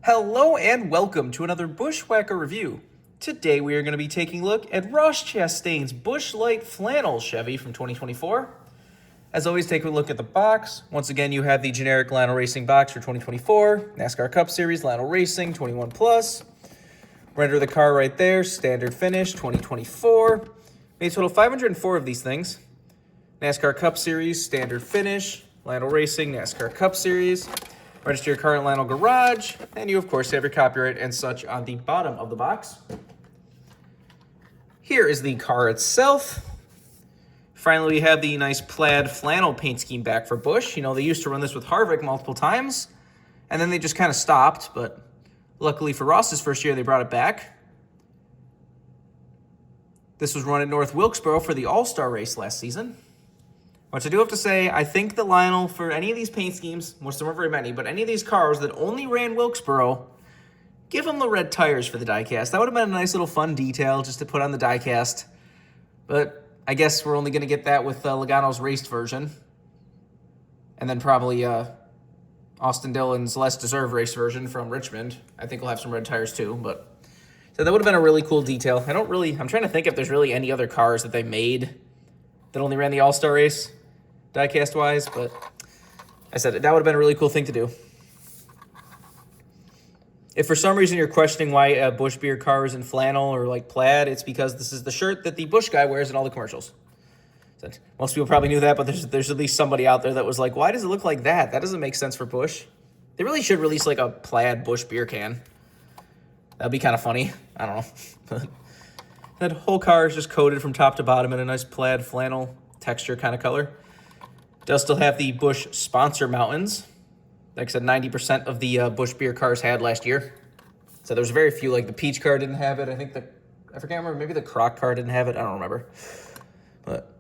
Hello and welcome to another BWhacker review. Today we are going to be taking a look at Ross Chastain's Busch Light Flannel Chevy from 2024. As always, take a look at the box. Once again, you have the generic Lionel Racing box for 2024, NASCAR Cup Series, Lionel Racing, 21 plus. Render of the car right there, standard finish, 2024. Made a total of 504 of these things. NASCAR Cup Series, standard finish, Lionel Racing, NASCAR Cup Series. Register your car in Lionel Garage, and you, of course, have your copyright and such on the bottom of the box. Here is the car itself. Finally, we have the nice plaid flannel paint scheme back for Busch. You know, they used to run this with Harvick multiple times, and then they just kind of stopped, but luckily for Ross's first year, they brought it back. This was run at North Wilkesboro for the All-Star race last season. Which I do have to say, I think that Lionel, for any of these paint schemes, most of them aren't very many, but any of these cars that only ran Wilkesboro, give them the red tires for the diecast. That would have been a nice little fun detail just to put on the diecast. But I guess we're only going to get that with Logano's raced version. And then probably Austin Dillon's less deserved race version from Richmond. I think we'll have some red tires too, but so that would have been a really cool detail. I'm trying to think if there's really any other cars that they made that only ran the All-Star race, diecast-wise, but I said that would have been a really cool thing to do. If for some reason you're questioning why a Busch beer car is in flannel or like plaid, it's because this is the shirt that the Busch guy wears in all the commercials. So most people probably knew that, but there's at least somebody out there that was like, why does it look like that? That doesn't make sense for Busch. They really should release like a plaid Busch beer can. That'd be kind of funny. I don't know. That whole car is just coated from top to bottom in a nice plaid flannel texture kind of color. Does still have the Busch sponsor mountains. Like I said, 90% of the Busch beer cars had last year. So there's very few, like the Peach car didn't have it. I forget, remember, maybe the Croc car didn't have it. I don't remember. But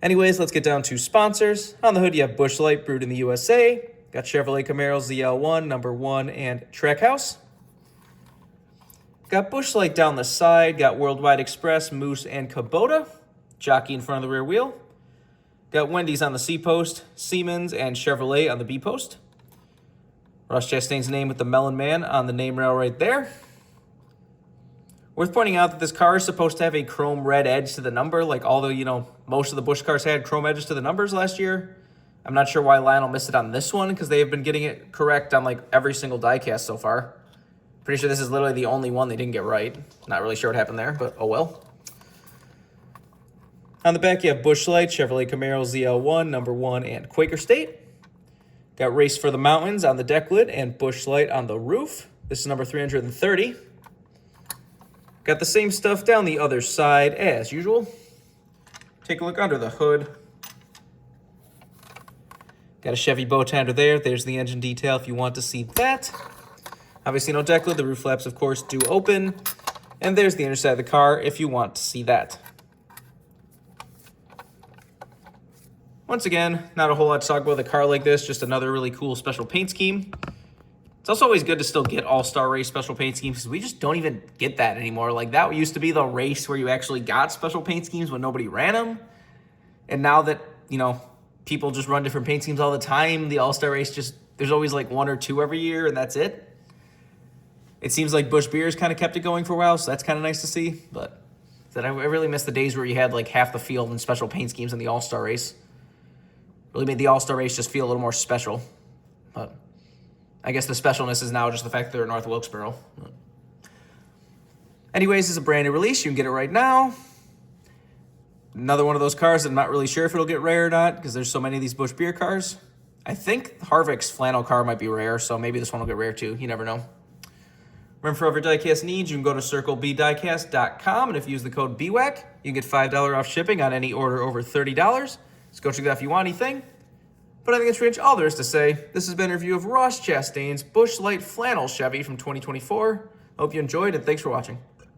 anyways, let's get down to sponsors. On the hood, you have Busch Light, brewed in the USA. Got Chevrolet Camaro's ZL1, number 1, and Trackhouse. Got Busch Light down the side. Got Worldwide Express, Moose, and Kubota. Jockey in front of the rear wheel. Got Wendy's on the C post, Siemens and Chevrolet on the B post. Ross Chastain's name with the Melon Man on the name rail right there. Worth pointing out that this car is supposed to have a chrome red edge to the number, like although, most of the Busch cars had chrome edges to the numbers last year. I'm not sure why Lionel missed it on this one, because they have been getting it correct on like every single diecast so far. Pretty sure this is literally the only one they didn't get right. Not really sure what happened there, but oh well. On the back, you have Busch Light, Chevrolet Camaro ZL1, number 1, and Quaker State. Got Race for the Mountains on the deck lid and Busch Light on the roof. This is number 330. Got the same stuff down the other side as usual. Take a look under the hood. Got a Chevy bow tie under there. There's the engine detail if you want to see that. Obviously no deck lid. The roof flaps, of course, do open. And there's the underside of the car if you want to see that. Once again, not a whole lot to talk about with a car like this, just another really cool special paint scheme. It's also always good to still get all-star race special paint schemes because we just don't even get that anymore. Like that used to be the race where you actually got special paint schemes when nobody ran them. And now that, people just run different paint schemes all the time, the all-star race there's always like 1 or 2 every year and that's it. It seems like Busch Beers kind of kept it going for a while, so that's kind of nice to see. But I really miss the days where you had like half the field in special paint schemes in the all-star race. Really made the all-star race just feel a little more special. But I guess the specialness is now just the fact that they're in North Wilkesboro. But anyways, it's a brand new release. You can get it right now. Another one of those cars I'm not really sure if it'll get rare or not because there's so many of these Busch beer cars. I think Harvick's flannel car might be rare, so maybe this one will get rare too. You never know. Remember, for all of your diecast needs, you can go to circlebdiecast.com, and if you use the code BWhack, you can get $5 off shipping on any order over $30. So go check that out if you want anything. But I think that's pretty much all there is to say. This has been a review of Ross Chastain's Busch Light Flannel Chevy from 2024. Hope you enjoyed, and thanks for watching.